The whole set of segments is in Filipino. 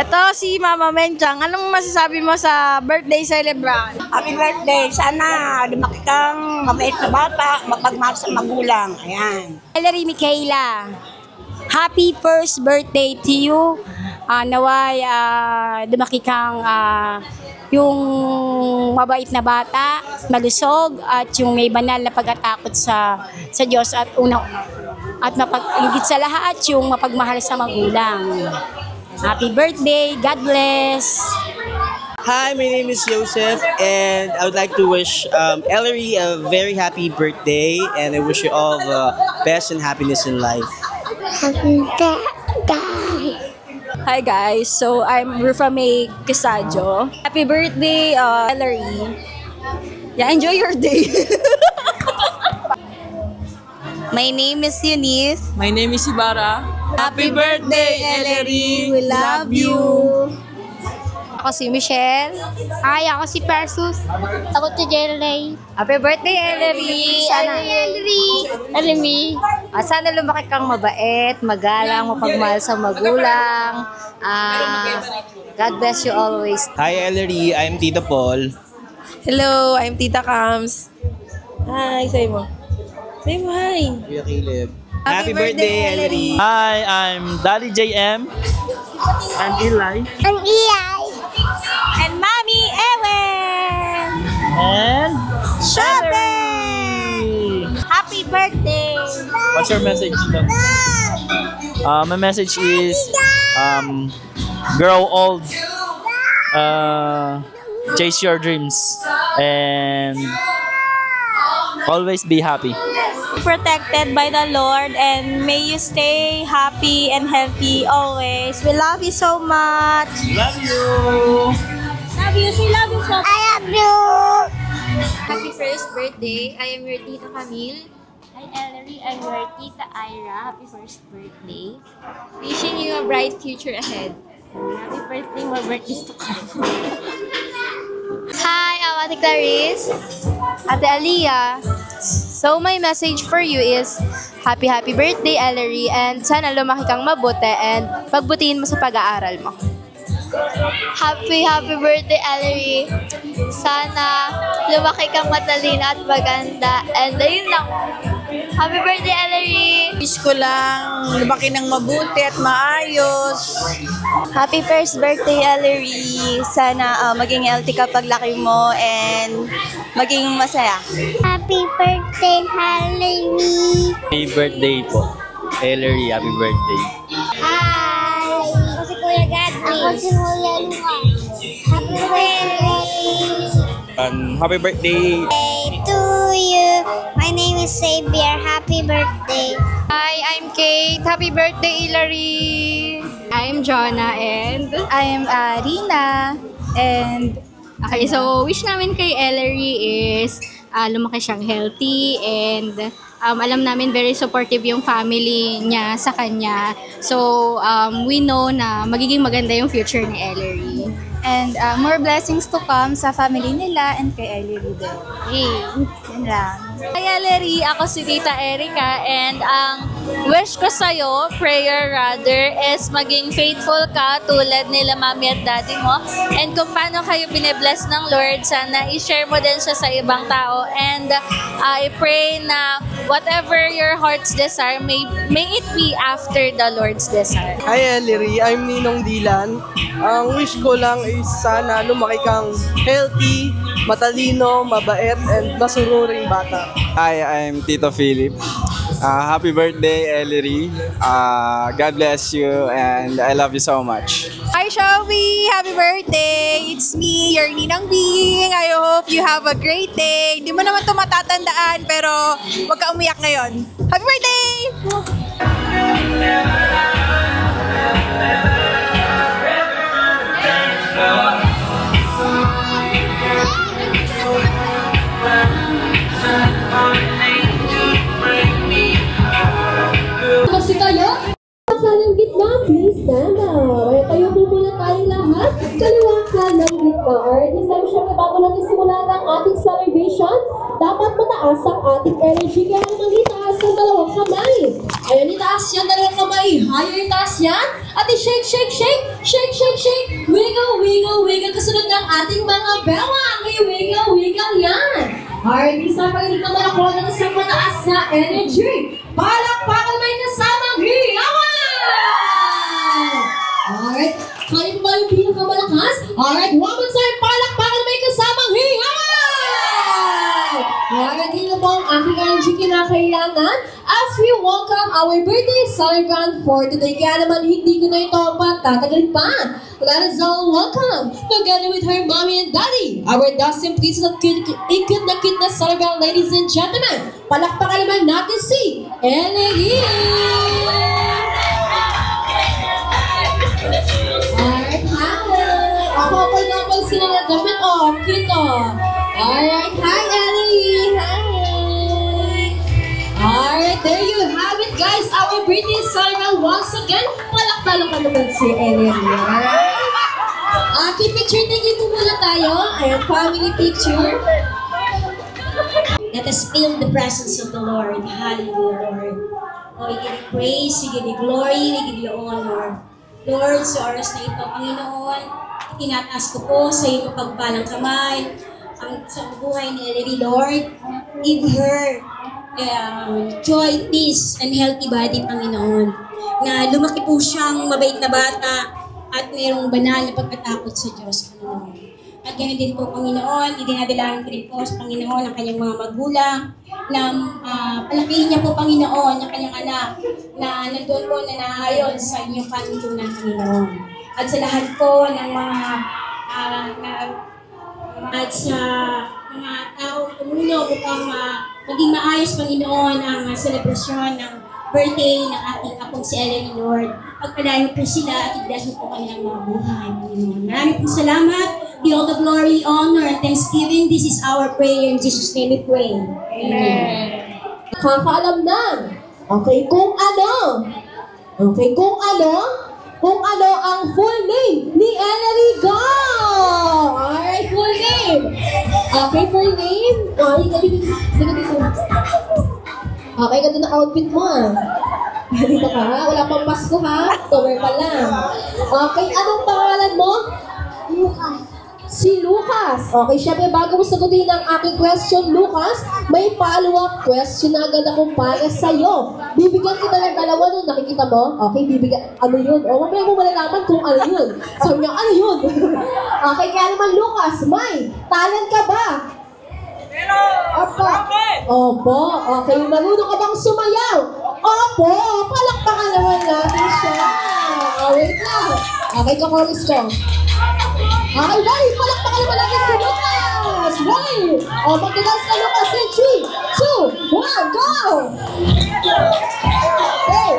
Ito si Mama Menchang. Anong masasabi mo sa birthday celebration? Happy birthday. Sana lumaki kang mabait na bata, mapagmahal sa magulang. Ayan. Ellery Michaela, happy first birthday to you. Naway lumaki kang yung mabait na bata, malusog, at yung may banal na pagkatakot sa Diyos at higit sa lahat yung mapagmahal sa magulang. Happy birthday, God bless. Hi, my name is Joseph, and I would like to wish Ellery a very happy birthday, and I wish you all the best and happiness in life. Happy birthday! Hi guys, so I'm Rufa May Quesadio. Happy birthday, Ellery. Yeah, enjoy your day. My name is Eunice. My name is Ibarra. Happy birthday, Ellery. We love you. Ako si Michelle. Ay, ako si Persus. Ako si Jerry. Happy birthday, Ellery. Ellery. Sana lumaki kang mabait, magalang, mapagmahal sa magulang. God bless you always. Hi, Ellery. I'm Tito Paul. Hello, I'm Tita Kams. Hi, say mo. Say mo hi. Kuya Caleb. Happy birthday, Ellery. Hi, I'm Daddy JM. I'm Eli. Ang iyay. And Mommy Ewen. And Ellery. Happy birthday. what's your message? My message is grow old, chase your dreams, and always be happy. Protected by the Lord, and may you stay happy and healthy always. We love you so much. Love you. Love you. Say love you so much. I love you. Happy first birthday. I am your Tita Camille. Hi, Ellery. I'm your Tita Ira. Happy first birthday. Wishing you a bright future ahead. Happy birthday. More birthdays to come. Hi, I'm Ate Clarice. Ate Aliyah. So my message for you is happy birthday, Ellery, and sana lumaki kang mabuti and pagbutihin mo sa pag-aaral mo. Happy birthday, Ellery. Sana lumaki kang matalino at maganda. And ayun lang. Happy birthday, Ellery. Wish ko lang lumaki ng mabuti at maayos. Happy first birthday, Ellery. Sana maging healthy ka paglaki mo and maging masaya. Happy birthday, Ellery. Happy birthday po. Ellery, happy birthday. Hi! Ako si Kuya Gadby. Ako si Kuya Lucas. Happy birthday! Happy birthday. To you. My name is Xavier. Happy birthday. Hi, I'm Kate. Happy birthday, Ellery. I'm Jonah and I'm Rina. And okay, so wish namin kay Ellery is lumaki siyang healthy and alam namin very supportive yung family niya sa kanya. So we know na magiging maganda yung future ni Ellery. And more blessings to come sa family nila and kay Ellery din. Hey, yun lang. Hi, Ellery. Ako si Tita Erica, and ang wish ko sa'yo, prayer rather, is maging faithful ka tulad nila mami at daddy mo. And kung paano kayo binibless ng Lord, sana i-share mo din siya sa ibang tao. And I pray na whatever your heart's desire, may it be after the Lord's desire. Hi Ellery, I'm Ninong Dilan. Ang wish ko lang is sana lumaki kang healthy, matalino, mabait, and masururing bata. Hi, I'm Tito Philip. Happy birthday, Ellery. God bless you, and I love you so much. Hi, Shelby! Happy birthday! It's me, your Ninang Bing. I hope you have a great day. Di mo naman ito matatandaan, pero huwag ka umiyak ngayon. Happy birthday! Kasi kayo, ng gitna, please stand up. Ay, tayo po muna tayong lahat. Kaliwa ka ng gitna. Alright, this time, syempre, bago natin simulan ang ating celebration, dapat mataas ang ating energy. Kaya naman itaas ang dalawang kamay. Ayan, itaas yan, dalawang kamay. Higher, itaas yan. At i-shake, shake, shake. Shake, shake, shake. Wiggle, wiggle, wiggle. Kasunod ng ating mga bewang. Wiggle, wiggle yan. Alright, isa pa rin naman ako ng isang mataas na energy. Palakpakan may kasamang hiyawan! Alright, kaya mo ba yung pinakamalakas? Alright, one more time, palakpakan may kasamang hiyawan! Alright, yun na po ang aking energy kinakailangan as we welcome our birthday celebrant for today. Kaya naman hindi ko na ito patatagalin pa. Let us all welcome, together with her mommy and daddy, our Dustin Princess at cute na celebrant, ladies and gentlemen. Palakpakan naman natin si Ellery! Alright, hi! Ako pa naman sila na damit. Oh, cute oh. Alright, hi Ellery! Hi! Alright, there you have it guys. Our birthday celebrant once again. Palakpakan naman si Ellery. Picture na dito muna tayo. Ayan, family picture. Let us feel the presence of the Lord. Hallelujah, Lord. Oh, we give you praise, we give you glory, we give you honor. Lord, sa oras na ito, Panginoon, tinataas ko po sa iyong pagpalang kamay sa buhay ni Ellery, Lord. Give her joy, peace, and healthy body, Panginoon. Na lumaki po siyang mabait na bata at mayroong banal na pagkatakot sa Diyos, Panginoon. At ganoon din po, Panginoon, idinadalahan ko rin po sa Panginoon ang kanyang mga magulang na palakihin niya po, Panginoon, ang kanyang anak na nandun po na naayon sa inyong panuntunan, Panginoon. At sa lahat po ng mga at sa mga taong tumulo upang maging maayos, Panginoon, ang selebrasyon ng birthday ng ating apong si Ellery, Lord. Pagpalayo po sila at i-bless mo po kanilang mga buhay, Panginoon. Maraming po salamat. Be all the glory, honor, and thanksgiving. This is our prayer. In Jesus' name we pray. Amen. Kakaalam na. Okay, kung ano ang full name ni Ellery. Go! Alright, full name. Okay, full name. Okay, ganda na outfit mo ah. Dito ka ha? Wala pang Pasko ha? October pa lang. Okay, anong pangalan mo? Lucas. Si Lucas. Okay, syempre bago mo sagutin ang aking question, Lucas, may follow-up question na agad akong para sa'yo. Bibigyan kita ng dalawa nun, nakikita mo? Okay, bibigyan, ano yun? O, mamaya mo malalaman kung ano yun. Sabi niya, ano yun? Okay, kaya naman Lucas, may talent ka ba? Opo. Okay, marunong ka bang sumayaw? Opo, palakpakan naman natin siya. Wait lang. Okay, kakoris ko. Okay, guys, palakpakan naman natin si Lucas. Wait. O, magdadance ka Lucas in 3, 2, 1, go! Hey!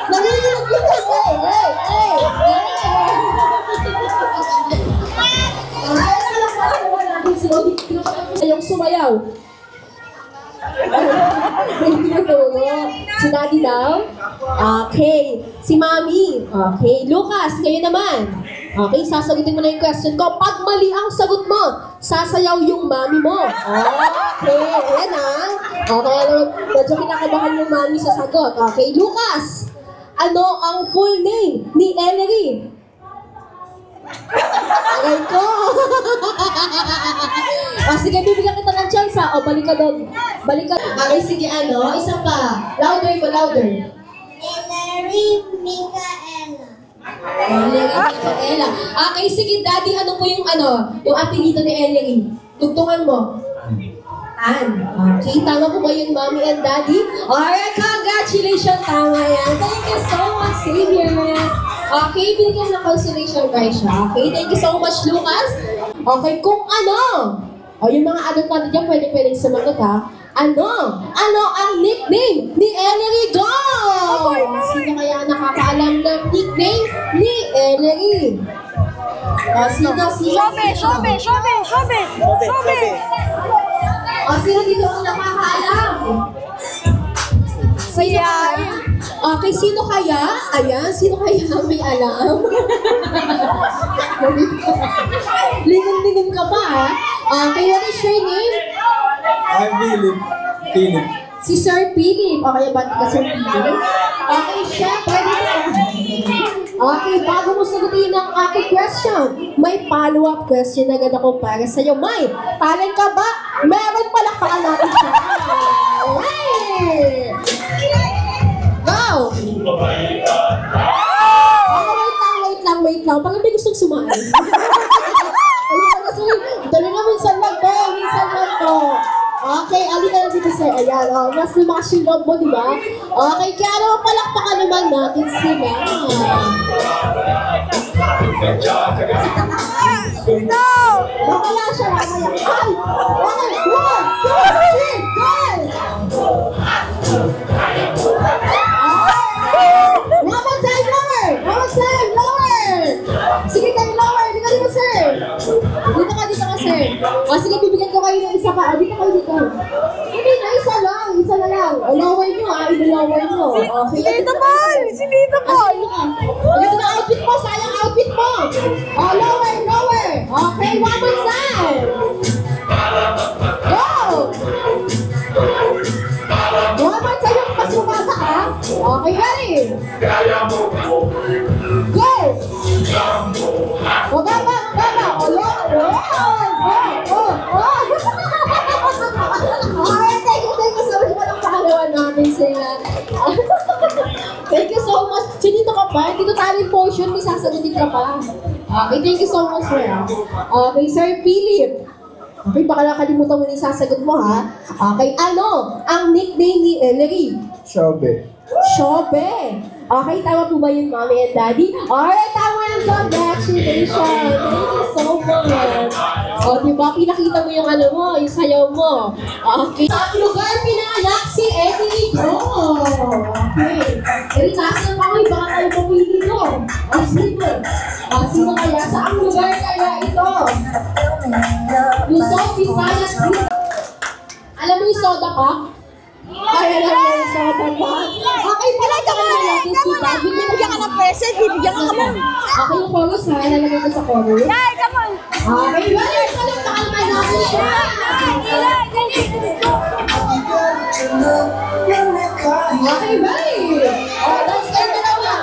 Nanginginig Lucas, hey! Yung sumayaw. May tinuturo. Si Daddy daw? Okay. Si Mami. Okay. Lucas, kayo naman. Okay, sasagutin mo na yung question ko. Pag mali ang sagot mo, sasayaw yung Mami mo. Okay. Ayan ah. Okay, medyo kinakabahan yung Mami sa sagot. Okay, Lucas. Ano ang full name ni Ellery? Aray ko! Sige, bibigyan kita ng chance ha. O, balik ka doon. Okay, sige, ano? Isa pa. Louder mo, louder. Ellery Micaela. Ellery Micaela. Okay, sige, Daddy, ano po yung yung apelido ni Ellery? Tugtungan mo. Ann. Okay, tama po ba yun, Mommy and Daddy? Alright, congratulations, tama yan. Thank you so much, Xavier. Okay, binigyan ng consolation prize siya. Okay, thank you so much, Lucas. Okay, kung ano? O, yung mga adult natin dyan, pwedeng sumagot ha. Ano ang nickname ni Ellery? Go! Sino kaya nakakaalam ng nickname ni Ellery? Sino? Shobe! Sino dito ang nakakaalam? Sino? Okay, sino kaya? Ayan, sino kaya ang may alam? Lingon-lingon ka pa, ha? Okay, what is your name? I'm Philip. Si Sir Philip. Okay, ba't ka Sir Philip? Okay, syempre. Okay, bago mo sagutin ang aking question, may follow-up question agad ako para sa'yo. May talent ka ba? Meron pala ka natin siya. Hey! Go! Wait lang. Parang may gustong sumali. Ayun, kasi dali na minsan lang to. Okay, alin na lang dito sir. Ayan, mas lumakas yung loob mo, di ba? Okay, kaya naman palakpakan naman natin sila. No! Mamaya siya, mamaya. Ay! Okay, 1, 2, 3, go! One time, lower! Sige kayo, lower! Dito, sir! Dito ka, sir. Sige, bibigyan ko kayo ng isa pa. Dito kayo. Hindi na, isa na lang. Lower nyo, i-lower nyo. Okay. Sinita Paul! Ito na outfit mo, sayang outfit mo. Lower. Okay, one more time. Go! One more time yung pasumata, ha? Okay, ready? Go! Magama. Thank you so much. Walang pakalawan natin sila. Thank you so much. Dito ka pa? Dito talent portion, may sasagutin ka pa. Okay, thank you so much, sir. Okay, Sir Philip. Okay, baka nakalimutan mo na yung sasagot mo, ha? Okay, ano ang nickname ni Ellery? Shobe. Okay, tama po ba yun, Mommy and Daddy? Alright, tama yan. Congratulations. Thank you so much. Diba? Pinakita mo yung yung sayaw mo. Okay. Sa lugar pinanganak si Eddie Go. Okay. Eddie, taas na ako. Baka tayo pumili ko. Sino kaya? Saan lugar kaya ito? Luzon, Visayas. Alam mo yung soda pa? Ay, alam mo yung soda pa? Okay, pala ka natin si Dad. Bibigyan ka ng present, bibigyan ka naman. Okay, yung chorus ha. Ilalagay ko sa chorus. Yay, come on! Okay, well, palakpakan naman natin siya. Okay, bye! Let's end the naman.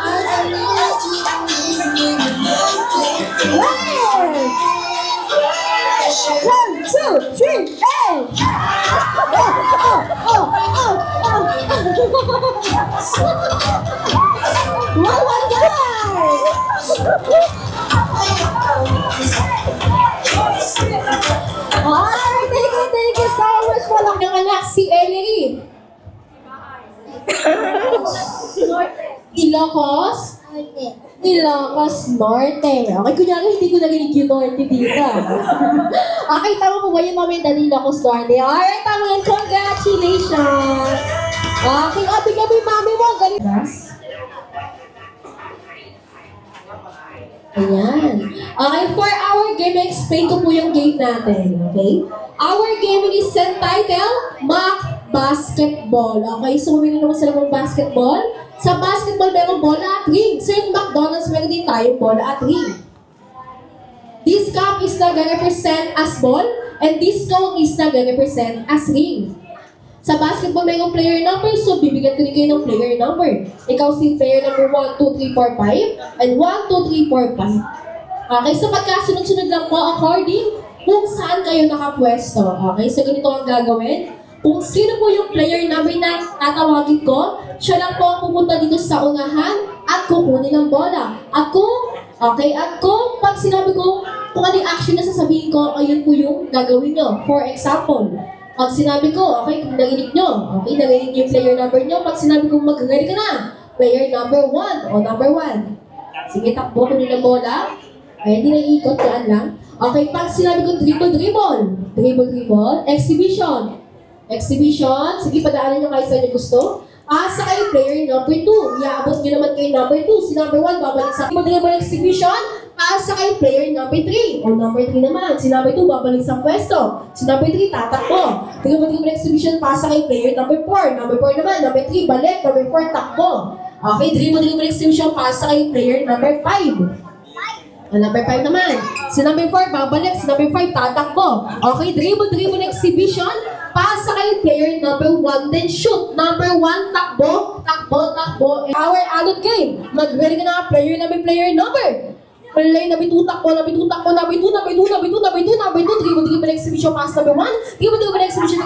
One, two, three, hey! One Alright, thank you so much. Walang nanganak si Ellery. Ilocos Norte. Okay, kunyari hindi ko narinig yung Norte dito. Okay, tama po ba yun, Mami and Daddy, Ilocos Norte? Alright, tama yan. Congratulations! Okay, bigyan mo yung mami mo. Galing. Ayan. Okay, for our game, explain ko po yung game natin. Okay? Our game is entitled Mock Basketball. Okay, so mamili naman sila ng basketball. Sa basketball, mayroong bola at ring. So in McDonald's, meron din tayo bola at ring. This cup is nag-represent as ball, and this cone is nag-represent as ring. Sa basketball, mayroong player number, so bibigyan ko rin kayo ng player number. Ikaw si player number 1, 2, 3, 4, 5, and 1, 2, 3, 4, 5. Okay, so pagkasunod-sunod lang po according kung saan kayo nakapwesto. Okay, so ganito ang gagawin. Kung sino po yung player number na tatawagin ko, siya lang po ang pupunta dito sa unahan at kukunin ang bola. At kung pag sinabi ko, kung ano yung action na sasabihin ko, ayun po yung gagawin nyo. For example, pag sinabi ko, okay, kung narinig nyo, okay, narinig nyo yung player number nyo, pag sinabi ko mag-ready ka na, player number 1 o number 1. Sige, takbo ko nila bola. Ay, hindi na iikot, yan lang. Okay, pag sinabi ko dribble, exhibition, sige, padaanan nyo kayo sa inyo gusto. Sa kayo, player number 2. Iabot nyo naman kayo number 2. Si number 1, babalik sa dribble exhibition. Sa kayo, player number 3. O number 3 naman. Si number 2, babalik sa pwesto. Si number 3, tatakbo. Dribble exhibition, sa kayo, player number 4. Number 4 naman, number 3, balik. Number 4, takbo. Okay, dribble exhibition, pasa kay player number 5. Number 5 naman. Si number 4, babalik. Si number 5, tatakbo. Okay, dribble exhibition, pasa kay player number 1, then shoot. Number 1, takbo. Our adult game. Mag-ready ka na, player number. Play number 2, takbo, number 2, dribble exhibition, pass number 1, dribble exhibition,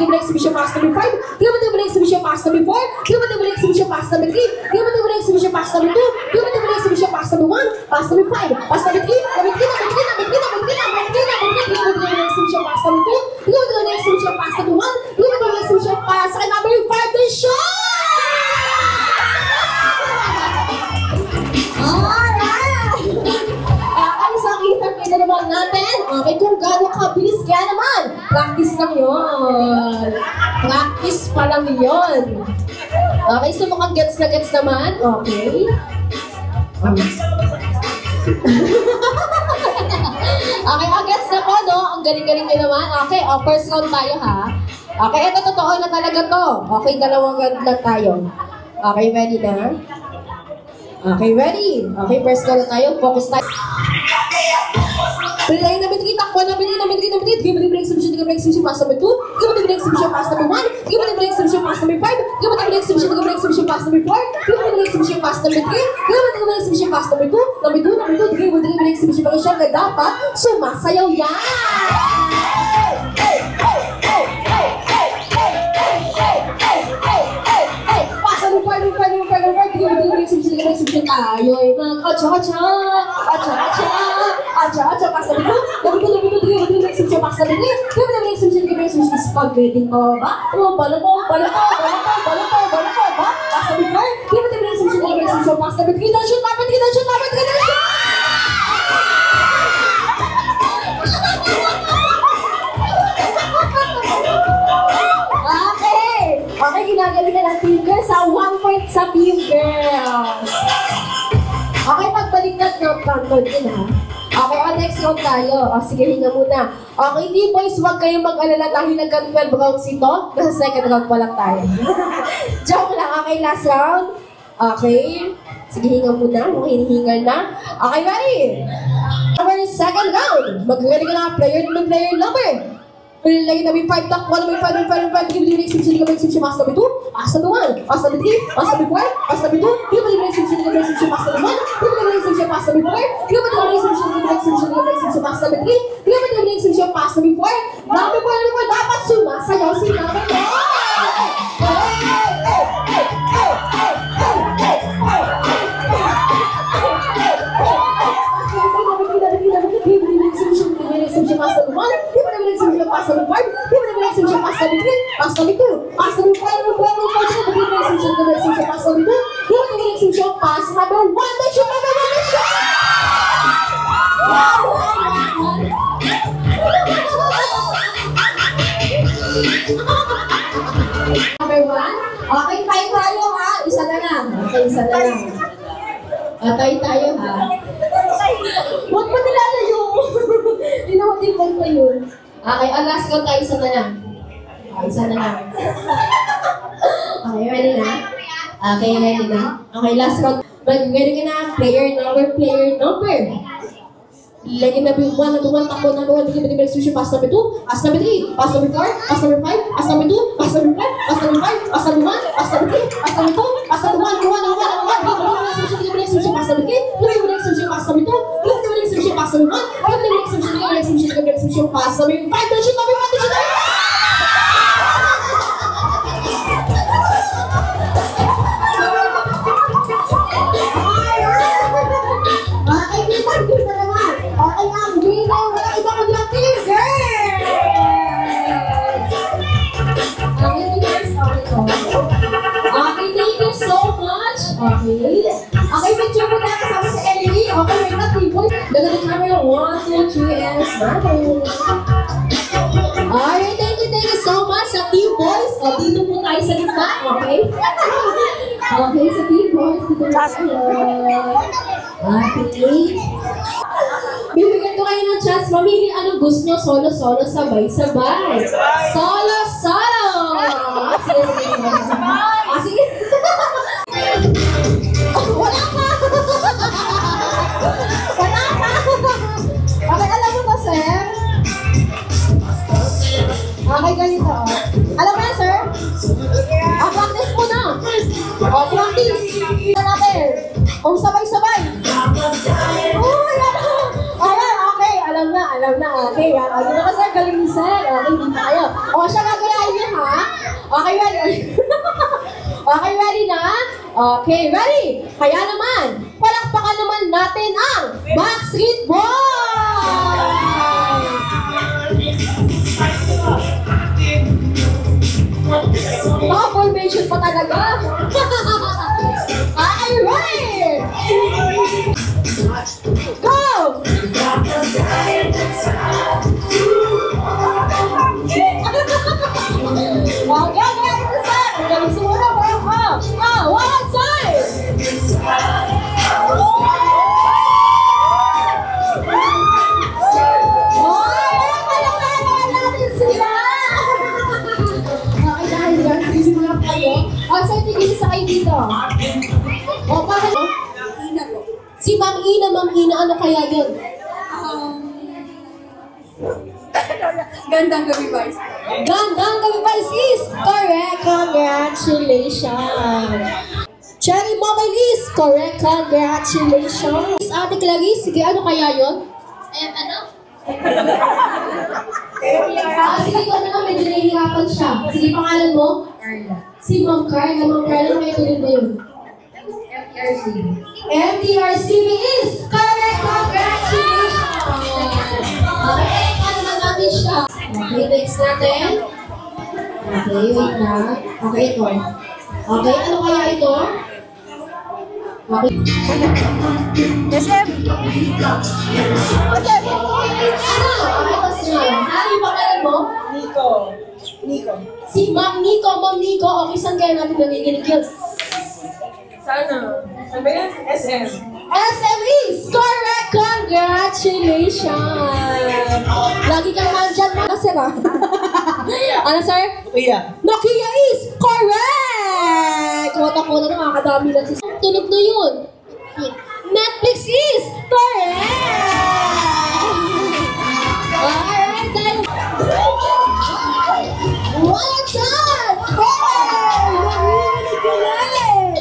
pass number 5, dribble exhibition, pass number 4, dribble exhibition, pass number 3, dribble exhibition, pass number 2, dribble exhibition, pass number 1, pass number 5, pass number 3, dribble exhibition, pass number 2, dribble exhibition, pass number 1, dribble exhibition, pass number 5, then shot! Kita naman natin. Okay, kung gano'ng kabilis kaya naman. Practice lang yun. Practice pa lang yun. Okay, so mukhang gets na gets naman. Okay. Okay, gets na po, no? Ang galing-galing nyo naman. Okay, first round tayo, ha? Okay, ito totoo na talaga to. Okay, dalawang round lang tayo. Okay, ready na? Okay, ready? Okay, first round tayo. Focus tayo. Play number 3, takbo number 3, dribble exhibition, pass number 2, dribble exhibition, pass number 1, dribble exhibition, pass number 5, dribble exhibition, pass number 4, dribble exhibition, pass number 3, dribble exhibition, pass number 2, dribble exhibition, pag-shot na dapat sumasayaw yan! Pass number 5, dribble exhibition, tayo'y mag-acha-acha, pass number 2, dribble exhibition, pass number 3, dribble exhibition, spaghetti ko ba? Bala ko ba? Pass number 4, dribble exhibition, pass number 3, dan shoot, dapat 3, dan shoot! Okay, ginagalingan ng team girls sa 1 point sa team girls. Okay, pagbalik na countdown din, ha? Okay, next round tayo. Sige, hinga muna. Okay, team boys, huwag kayong mag-alala dahil hanggang 12 rounds ito. Nasa second round pa lang tayo. Joke lang. Okay, last round. Okay. Sige, hinga muna. Mukhang hinihingal na. Okay, ready? Our second round. Mag-ready ka na, player number. Play number 5, takbo number 5, dribble exhibition, pass number 2, pass number 1, pass number 3, pass number 4, pass number 2, dribble exhibition, pass number 1, dribble exhibition, pass number 4, dribble exhibition, pass number 3, dribble exhibition, pass number 4, number 4, dapat sumasayaw si number 4! Pass number 1, dribble exhibition, pass number 5, dribble exhibition, pass number 3, pass number 2, pass number 4, dribble exhibition, pass number 2, dribble exhibition, pass number 1, then shoot, number 1, then shoot! Number 1, okay, tayo ha, isa na lang. Okay, isa na lang. Tayo ha. Huwag mo nilalayo. Tinawag pa yun. Okay, last round tayo, isa na lang. Okay, isa na lang. Okay, ready na? Okay, ready na? Okay, last round. Mag-ready ka na, player number. Lagyan na yung 1, number 1, takbo, number 1, dribble exhibition, pass number 2, pass number 3, pass number 4, pass number 5, pass number 2, pass number 5, pass number 5, pass number 1, pass number 3, pass number 2, pass number 1, dribble exhibition, pass number 3, dribble exhibition, pass number 2, dribble exhibition, pass number 1, dribble exhibition, pass number 5, then shoot number 1, then shoot number 1! Okay, picture mo na kasama si Ellie. Okay, wait na, people. Daga the camera. 1, 2, 3, and smile. Alright, thank you so much sa Team Boys. Dito po tayo sa gitna, okay? Okay, sa Team Boys. Dito po tayo. Okay. Bibigyan ko kayo ng chance. Mamili anong gusto nyo. Solo, sabay-sabay. Solo! Sige. Sige. Hindi na kasi galing ni Sir. Okay, hindi pa kayo. O, siya gagayahin niya, ha? Okay, ready? Okay, ready na? Okay, ready? Kaya naman, palakpakan naman natin ang Backstreet Boys! Formation pa talaga. Okay, ready? Go! One side! Saan tigil sa kayo dito? O, bakit? Si Ma'am Ina, ano kaya yun? Gandang gabi, Vice. Gandang gabi, Vice is correct. Congratulations. Cherry Mobile is correct. Congratulations. Ate Clarice, sige, ano kaya yun? Ano? Sige, ikaw na lang, medyo nahihirapan siya. Sige, pangalan mo? Si Ma'am Carla. Ma'am Carla, may tulad na yun. MTRCB is correct. Congratulations. Okay, ano na namin siya? Okay, next natin. Okay, wait na. Okay, ito. Okay, ano kaya ito? Okay. Joseph! Joseph! Ano yung pangalan mo? Nico. Si Ma'am Nico. Okay, saan kaya natin nagiginig yun? Sana. Ano ba yan? SM. SM is correct! Congratulations! Lagi kang nandyan mga sir, ah. Ano, sir? Nokia is correct! Kuwata-kuwata na makakadami lang si sir. Tunog na yun. Netflix is correct! Alright, dahil... One time! Hey! Nanginig ka rin!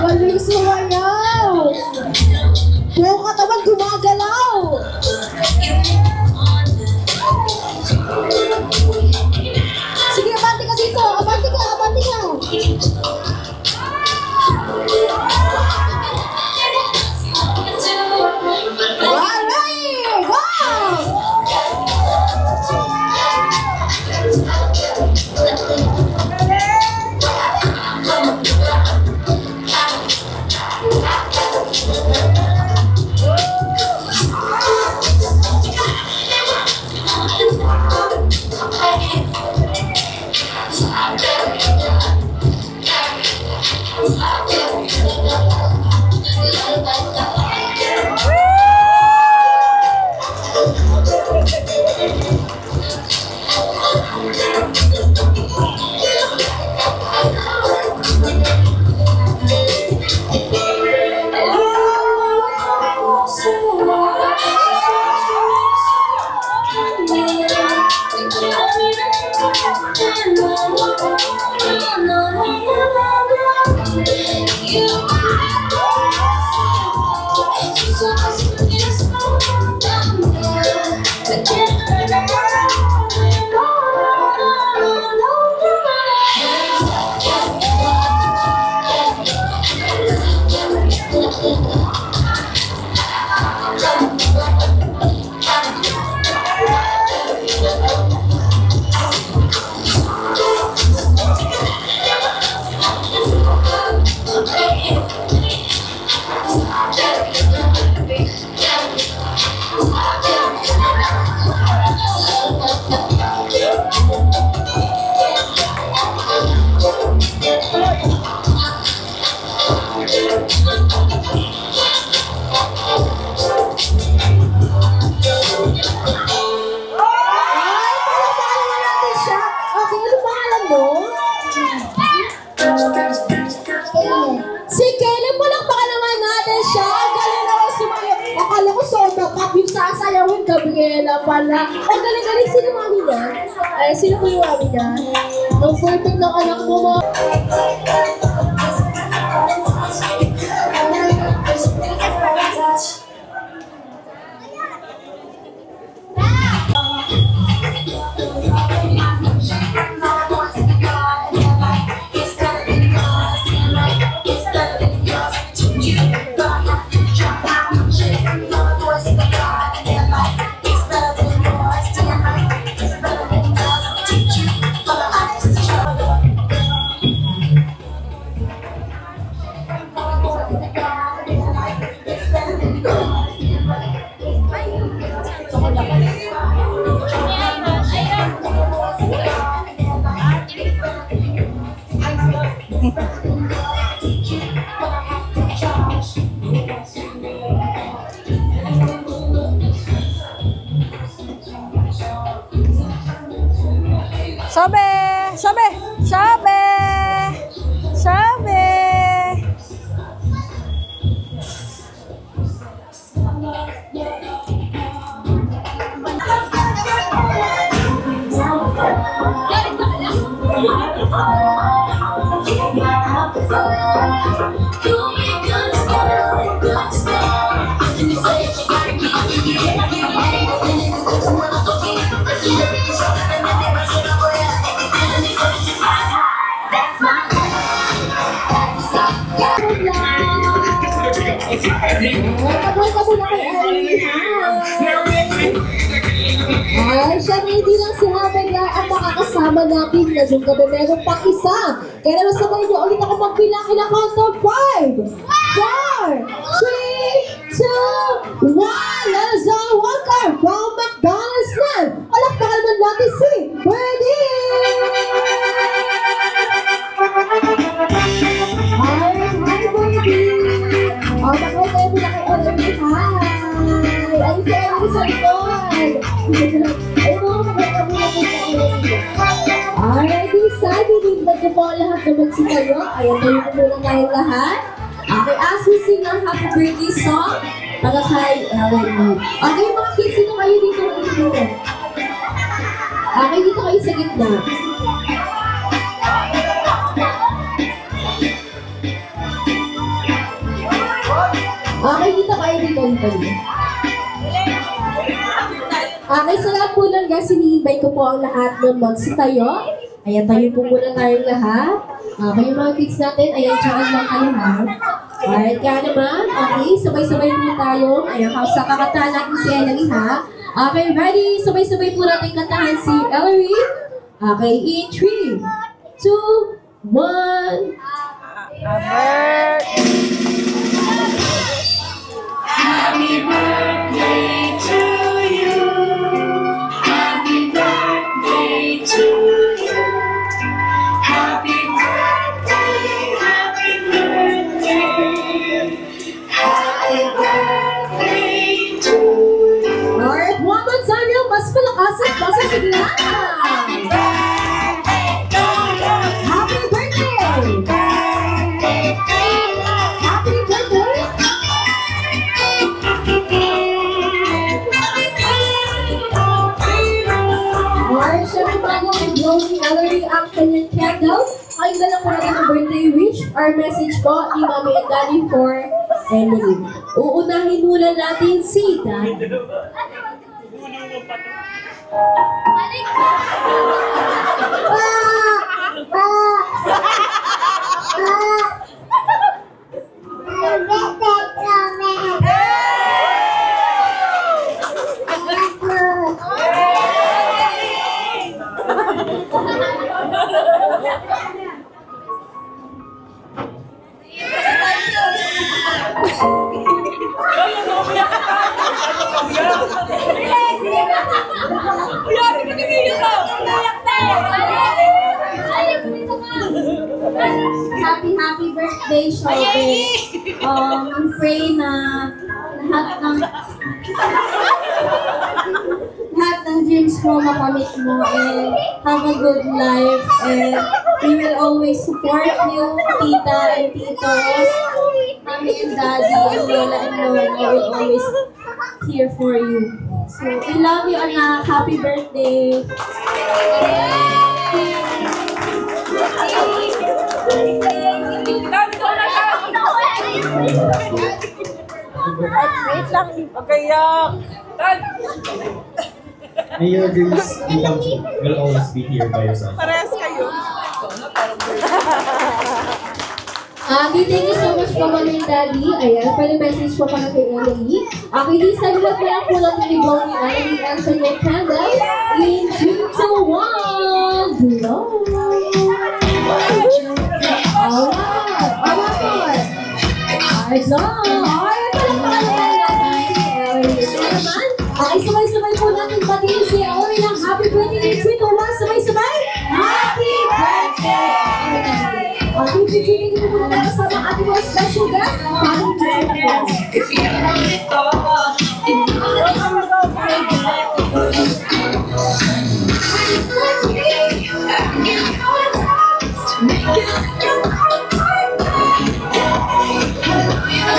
Galing sumayaw! Buong katawan gumagalaw! Sige, abante ka dito! Abante ka! Alright! Go! sasayawin, Gabriela pala. Ang galing-galing, sino mami niya? Ay, sino po yung mami niya? Ang perfect ng anak mo, ma. Sabi! Sabi! Sabi! Sabi! Ay, siya hindi lang si Habela ang makakasama natin na yung gabi meron pang isa. Kaya naman sabay niyo ulit ako magbilang ilang count of 5, 4, 3, 2, 1. Let's go! Welcome from McDonald's land. Alakpakan man natin si Birdie! Hi, Birdie! O, bakit tayo mula kay Ellery? Hi! Ay, si Ellery sa likod! Ay, mga maganda muna po sa Ellery. Alright, excited! Hindag ko po ang lahat na magsitayo. Ayan, tayo ko muna tayong lahat. Okay, as we sing ang happy birthday song, para kay Ellery. Okay, mga kids, sino kayo dito mag-inulit? Okay, dito kayo sa gitna. Okay, dito kayo dito. Okay, sa lahat po lang guys, ini-invite ko po ang lahat ng magsitayo. Ayan, tayo po muna tayong lahat. Okay, yung mga kids natin, ayan, tsakan lang kayo ha. Alright, kaya naman, okay, sabay-sabay po tayo. Ayan, sa kakatahan natin si Ellery ha. Okay, ready? Sabay-sabay po natin katahan si Ellery. Okay, in 3, 2, 1. Happy birthday to you. Happy birthday to you. Happy birthday, happy birthday. Happy birthday to you. Alright, one more time yung mas malakas at mas sigla. Happy birthday! Happy birthday! Alright, syempre bago mag-blow si Ellery ang kanyang candle, ay dala po natin ang birthday wish or message po ni Mommy and Daddy for Ellery. Uunahin muna natin si Daddy. Happy birthday, Shobe. Pray na lahat ng dreams mo makamit mo and have a good life and we will always support you, tita and titos, mommy and daddy and lola and lola will always here for you. So, we love you, anak. Happy birthday. Wait lang, pagkayak. May your dreams become true. Will always be here by your side. Parehas kayo. Thank you so much po, Mami and Daddy. Ayan, pwede message po para kay Ellie. Please sagulat mo lang po natin yung blow ni Ellie and sa your candle. In 3, 2, 1, blow! Alright! Alright! Alright, no! Alright, pala natin si Ellie. Ito naman, sabay-sabay po natin batiin si Ellie ng happy birthday in 3, 2, 1, sabay-sabay! Happy birthday! Pipigilin ko muna natin sa mga ating mga special guest.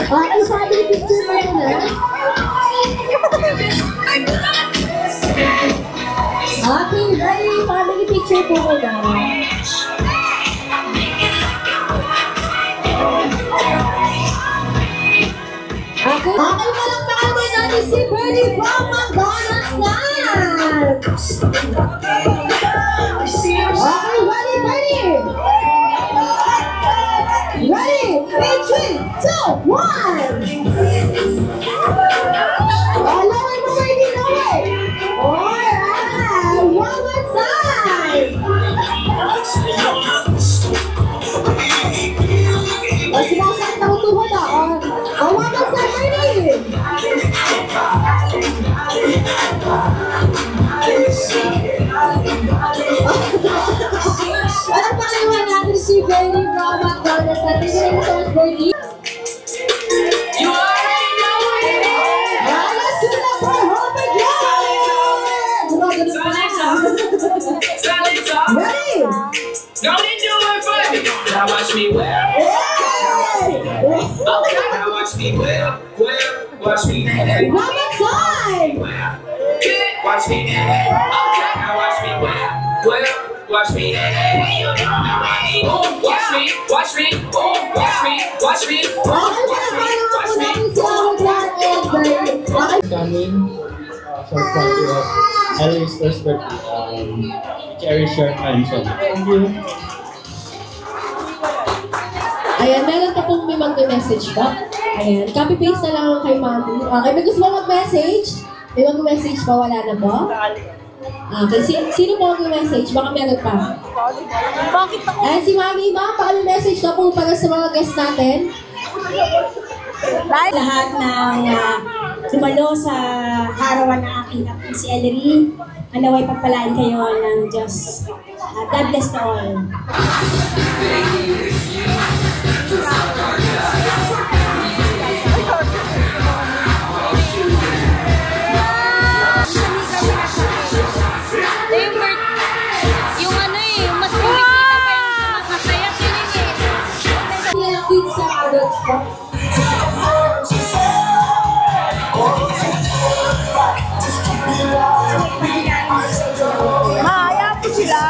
Parang sabi yung picture mo na. Okay, ready? Family picture po muna. Okay, palakpakan mo natin si Bernie from McDonald's Snacks! Okay, ready, ready! Ready? In 3, 2, 1! Laway mo, ready, laway! Alright! One more time! Sinasakit ako tuhod ah! One more time, ready! Walang pakaliwan natin si Bernie from McDonald's. Thank you so much, Bernie. You already know it! Let's do that for Hope again! Ready? Don't need to work for me. Now watch me wear. Okay, now watch me wear. Watch me. One more time! Watch me. Okay, now watch me wear. Watch me. Watch me. Watch me. Watch me. Watch me. Watch me. Coming for party of Ellie's first birthday. Cherish your time, so thank you. Ayan, meron pa pong may mag-message pa. Ayan, copy-paste na lang kay Mami. Okay, may gusto mo mag-message? May mag-message pa, wala na po? Okay, sino po mag-message? Baka meron pa. Bakit ako? Ayan, si Mami, baka message na po para sa mga guests natin. Lahat ng dumalo sa karawan ng aking apo si Ellery, naway pagpalaan kayo ng Diyos. God bless to all. Yung ano eh, mas kumikita pa yung masaya siling eh. Yan kids sa adults po. Maya po sila.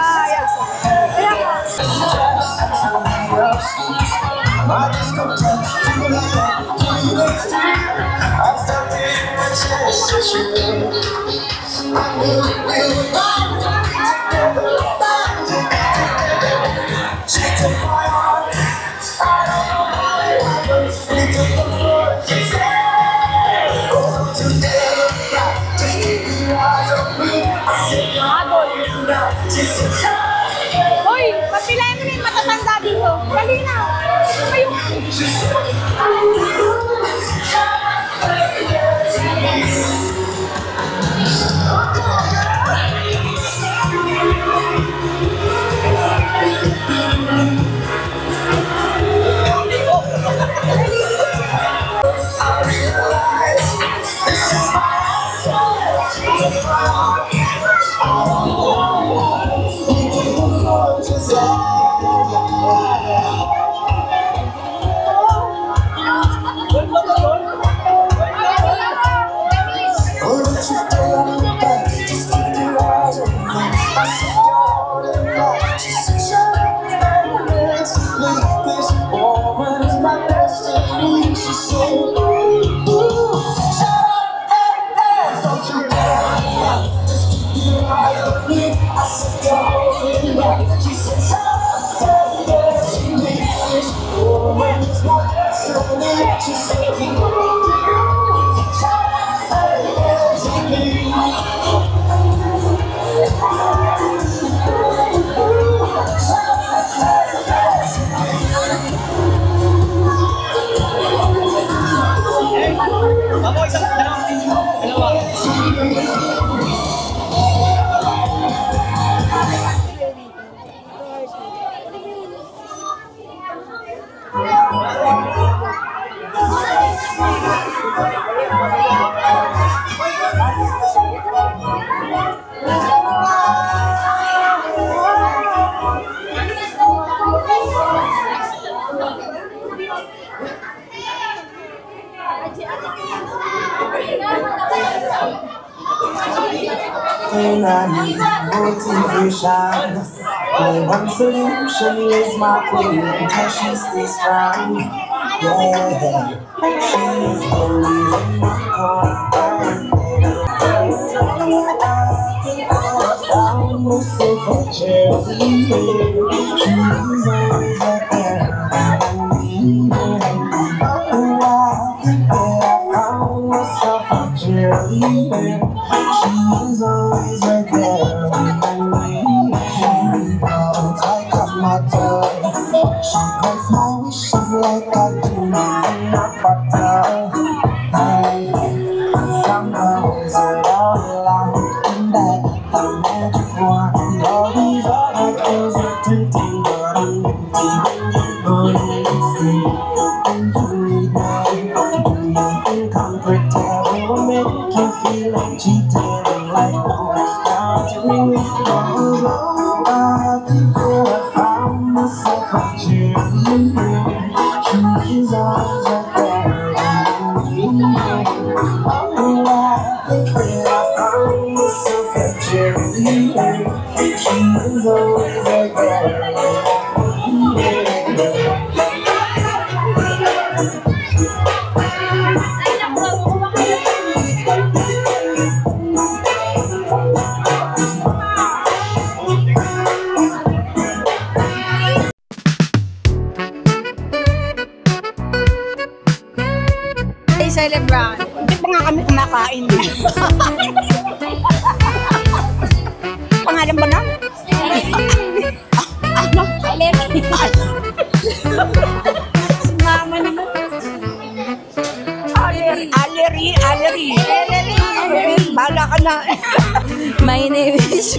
Hoy, magpilayan mo na yung matatanda dito. Dali na. Kayo. When I need motivation, my one solution is my queen, because she stays strong. Yeah, she is the reason my confidence. I found myself a cheerleader. She's always right there when I need her. Oh, I found myself a cheerleader. She's always right there when I need her. I got my joy. She grants my wishes like I do not butter. I'm always around, and I got the magic wand. All these other girls are tempting, but I'm empty when you're free. And you need me. Do you think I'm pretty? I will make you feel like cheating, like I think I found myself a cheerleader. She's always right there when I need her. I think that I found myself a cheerleader. She's always right there when I need her. Celebrate. Hindi pa nga kami kumakain. Pangalan ba na? Ano? Aleri. Si mama naman. Aleri. Bala ka na. My name is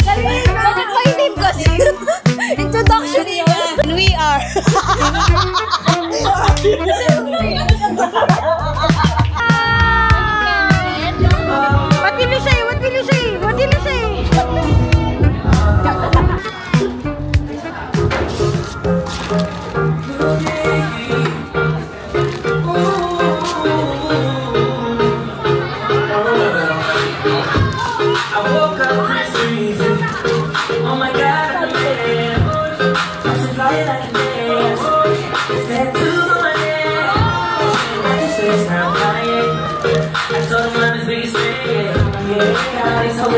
Bakit my name kasi? Introduction niya. And we are. What will you say? What will you say? What will you say? I woke up crazy. Oh my God, I'm dead. I'm so fly like a dance. It's tattoos on my neck. I just say it's not lying. I told him I'm his biggest fan. Yeah, he's so